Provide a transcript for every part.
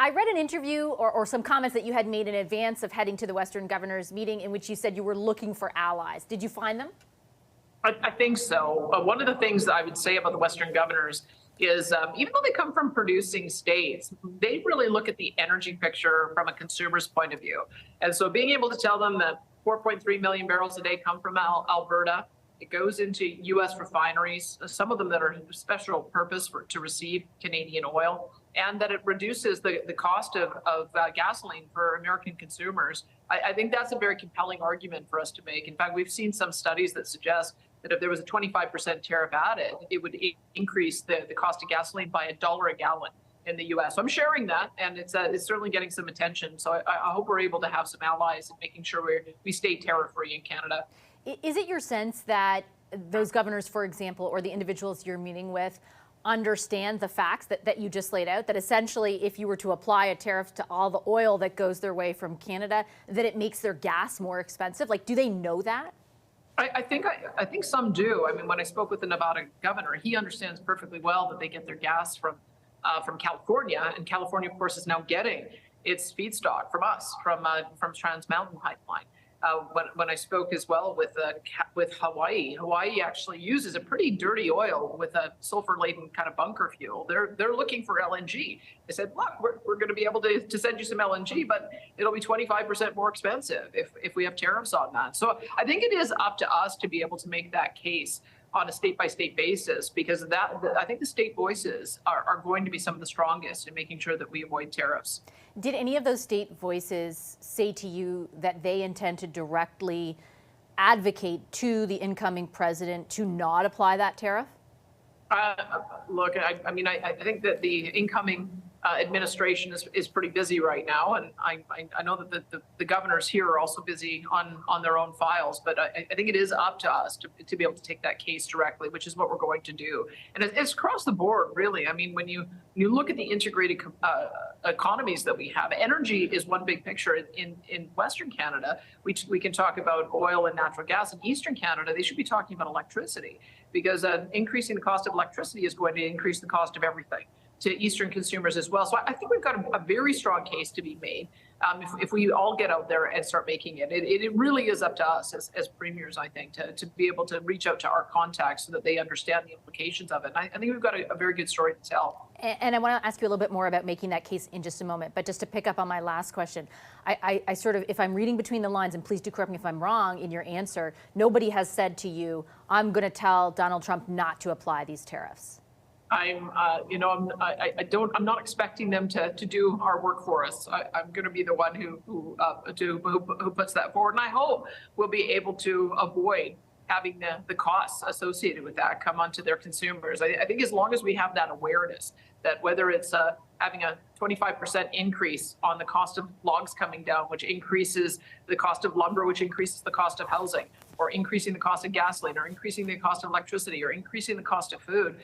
I read an interview or some comments that you had made in advance of heading to the Western Governors meeting in which you said you were looking for allies. Did you find them? I think so. One of the things that I would say about the Western Governors is even though they come from producing states, they really look at the energy picture from a consumer's point of view. And so being able to tell them that 4.3 million barrels a day come from Alberta, it goes into U.S. refineries, some of them that are special purpose to receive Canadian oil, and that it reduces the cost of gasoline for American consumers. I think that's a very compelling argument for us to make. In fact, we've seen some studies that suggest that if there was a 25% tariff added, it would increase the cost of gasoline by $1 a gallon in the U.S. So I'm sharing that, and it's certainly getting some attention. So I hope we're able to have some allies in making sure we stay tariff-free in Canada. Is it your sense that those governors, for example, or the individuals you're meeting with, understand the facts that you just laid out, that essentially if you were to apply a tariff to all the oil that goes their way from Canada, that it makes their gas more expensive? Like, do they know that? I think some do. I mean, when I spoke with the Nevada governor, he understands perfectly well that they get their gas from California, and California, of course, is now getting its feedstock from us, from Trans Mountain Pipeline. When I spoke as well with Hawaii, Hawaii actually uses a pretty dirty oil with a sulfur-laden kind of bunker fuel. They're looking for LNG. They said, look, we're going to be able to send you some LNG, but it'll be 25% more expensive if we have tariffs on that. So I think it is up to us to be able to make that case on a state-by-state basis, because I think the state voices are going to be some of the strongest in making sure that we avoid tariffs. Did any of those state voices say to you that they intend to directly advocate to the incoming president to not apply that tariff? Look, I mean, I think that the incoming administration is pretty busy right now, and I know that the governors here are also busy on their own files, but I think it is up to us to be able to take that case directly, which is what we're going to do. And it's across the board, really. I mean, when you look at the integrated economies that we have, energy is one big picture. In Western Canada, we can talk about oil and natural gas. In Eastern Canada, they should be talking about electricity, because increasing the cost of electricity is going to increase the cost of everything to Eastern consumers as well. So I think we've got a very strong case to be made if we all get out there and start making it. It really is up to us as premiers, I think, to be able to reach out to our contacts so that they understand the implications of it. And I think we've got a very good story to tell. And I want to ask you a little bit more about making that case in just a moment. But just to pick up on my last question, I sort of, if I'm reading between the lines, and please do correct me if I'm wrong in your answer, nobody has said to you, I'm going to tell Donald Trump not to apply these tariffs. I'm not expecting them to do our work for us. I'm going to be the one who puts that forward, and I hope we'll be able to avoid having the costs associated with that come onto their consumers. I think as long as we have that awareness that whether it's having a 25% increase on the cost of logs coming down, which increases the cost of lumber, which increases the cost of housing, or increasing the cost of gasoline, or increasing the cost of electricity, or increasing the cost of food,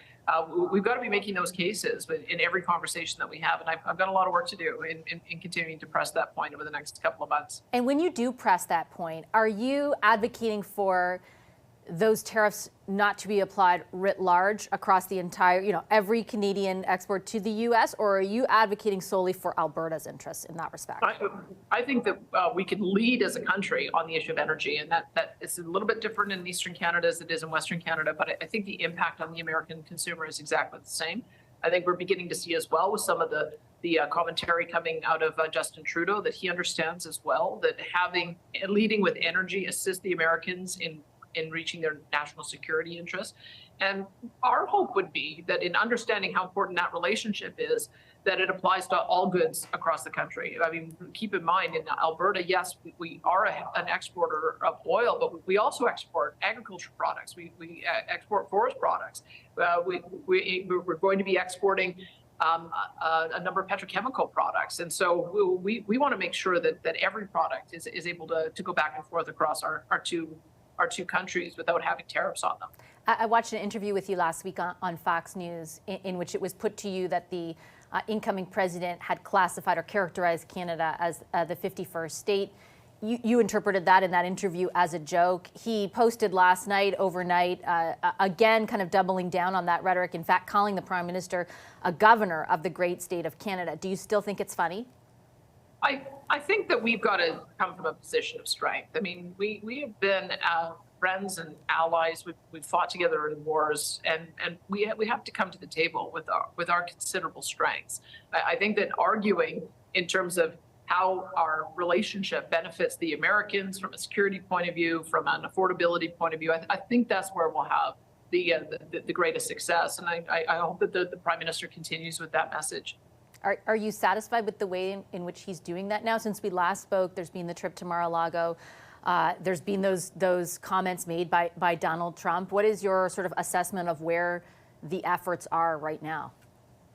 we've got to be making those cases in every conversation that we have. And I've got a lot of work to do in continuing to press that point over the next couple of months. And when you do press that point, are you advocating for those tariffs not to be applied writ large across the entire, every Canadian export to the U.S., or are you advocating solely for Alberta's interests in that respect? I think that we can lead as a country on the issue of energy, and that is a little bit different in Eastern Canada as it is in Western Canada, but I think the impact on the American consumer is exactly the same. I think we're beginning to see as well with some of the commentary coming out of Justin Trudeau that he understands as well that leading with energy assists the Americans in reaching their national security interests. And our hope would be that in understanding how important that relationship is, that it applies to all goods across the country. I mean, keep in mind, in Alberta, yes, we are an exporter of oil, but we also export agriculture products. We export forest products. We're going to be exporting a number of petrochemical products. And so we want to make sure that every product is able to go back and forth across our two countries without having tariffs on them. I watched an interview with you last week on Fox News in which it was put to you that the incoming president had classified or characterized Canada as the 51st state. You interpreted that in that interview as a joke. He posted last night, overnight, again, kind of doubling down on that rhetoric. In fact, calling the Prime Minister a governor of the great state of Canada. Do you still think it's funny? I think that we've got to come from a position of strength. I mean, we have been friends and allies. We've fought together in wars, and we have to come to the table with our considerable strengths. I think that arguing in terms of how our relationship benefits the Americans from a security point of view, from an affordability point of view, I think that's where we'll have the greatest success. And I hope that the Prime Minister continues with that message. Are you satisfied with the way in which he's doing that now? Since we last spoke, there's been the trip to Mar-a-Lago. There's been those comments made by Donald Trump. What is your sort of assessment of where the efforts are right now?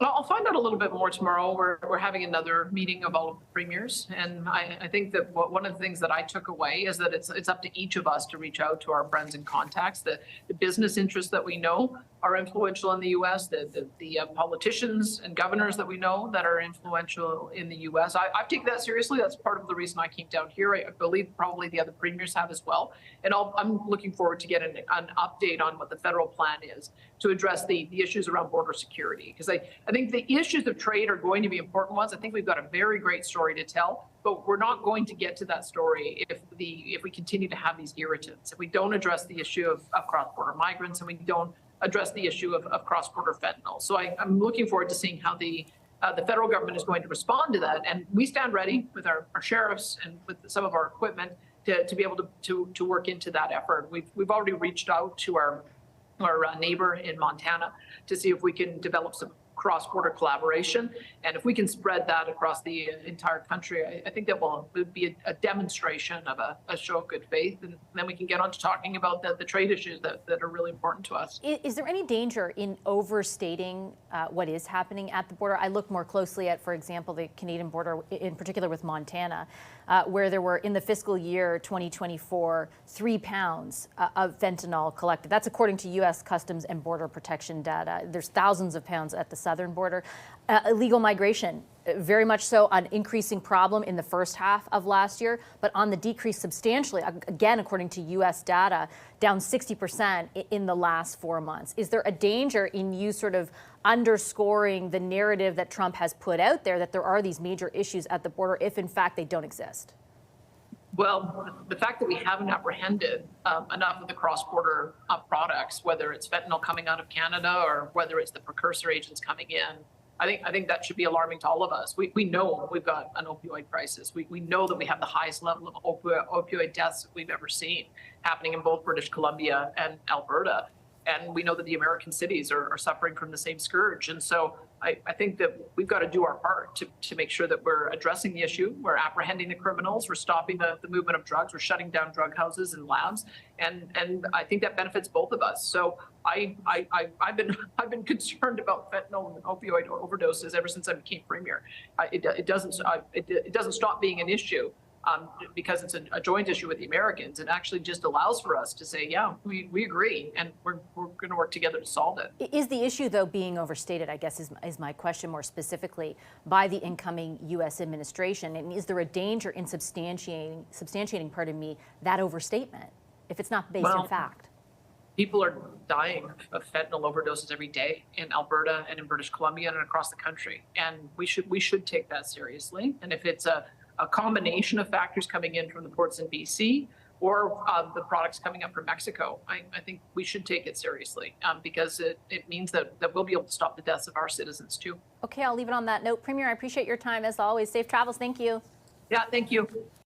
Well, I'll find out a little bit more tomorrow. We're having another meeting of all of the premiers, and I think that one of the things that I took away is that it's up to each of us to reach out to our friends and contacts, the business interests that we know are influential in the U.S., the politicians and governors that we know that are influential in the U.S. I've taken that seriously. That's part of the reason I came down here. I believe probably the other premiers have as well. And I'm looking forward to getting an update on what the federal plan is to address the issues around border security. Because I think the issues of trade are going to be important ones. I think we've got a very great story to tell, but we're not going to get to that story if we continue to have these irritants, if we don't address the issue of cross-border migrants, and we don't address the issue of cross-border fentanyl. So I'm looking forward to seeing how the federal government is going to respond to that. And we stand ready with our sheriffs and with some of our equipment to be able to work into that effort. We've already reached out to our neighbor in Montana to see if we can develop some cross-border collaboration. And if we can spread that across the entire country, I think that will be a demonstration of a show of good faith. And then we can get on to talking about the trade issues that are really important to us. Is there any danger in overstating what is happening at the border? I look more closely at, for example, the Canadian border, in particular with Montana, where there were, in the fiscal year 2024, 3 pounds of fentanyl collected. That's according to U.S. Customs and Border Protection data. There's thousands of pounds at the southern border. Illegal migration, very much so an increasing problem in the first half of last year, but on the decrease substantially, again, according to U.S. data, down 60% in the last 4 months. Is there a danger in you sort of underscoring the narrative that Trump has put out there that there are these major issues at the border if, in fact, they don't exist? Well, the fact that we haven't apprehended enough of the cross-border products, whether it's fentanyl coming out of Canada or whether it's the precursor agents coming in, I think that should be alarming to all of us. We know we've got an opioid crisis. We know that we have the highest level of opioid deaths that we've ever seen happening in both British Columbia and Alberta. And we know that the American cities are suffering from the same scourge. And so I think that we've got to do our part to make sure that we're addressing the issue. We're apprehending the criminals. We're stopping the movement of drugs. We're shutting down drug houses and labs. And I think that benefits both of us. So I've been concerned about fentanyl and opioid overdoses ever since I became premier. It doesn't stop being an issue. Because it's a joint issue with the Americans. It actually just allows for us to say, yeah, we agree, and we're going to work together to solve it. Is the issue, though, being overstated, I guess is my question more specifically, by the incoming U.S. administration? And is there a danger in substantiating, pardon me, that overstatement, if it's not based in fact? People are dying of fentanyl overdoses every day in Alberta and in British Columbia and across the country. And we should take that seriously. And if it's a combination of factors coming in from the ports in BC or the products coming up from Mexico, I think we should take it seriously because it means that we'll be able to stop the deaths of our citizens too. Okay, I'll leave it on that note. Premier, I appreciate your time as always. Safe travels. Thank you. Yeah, thank you.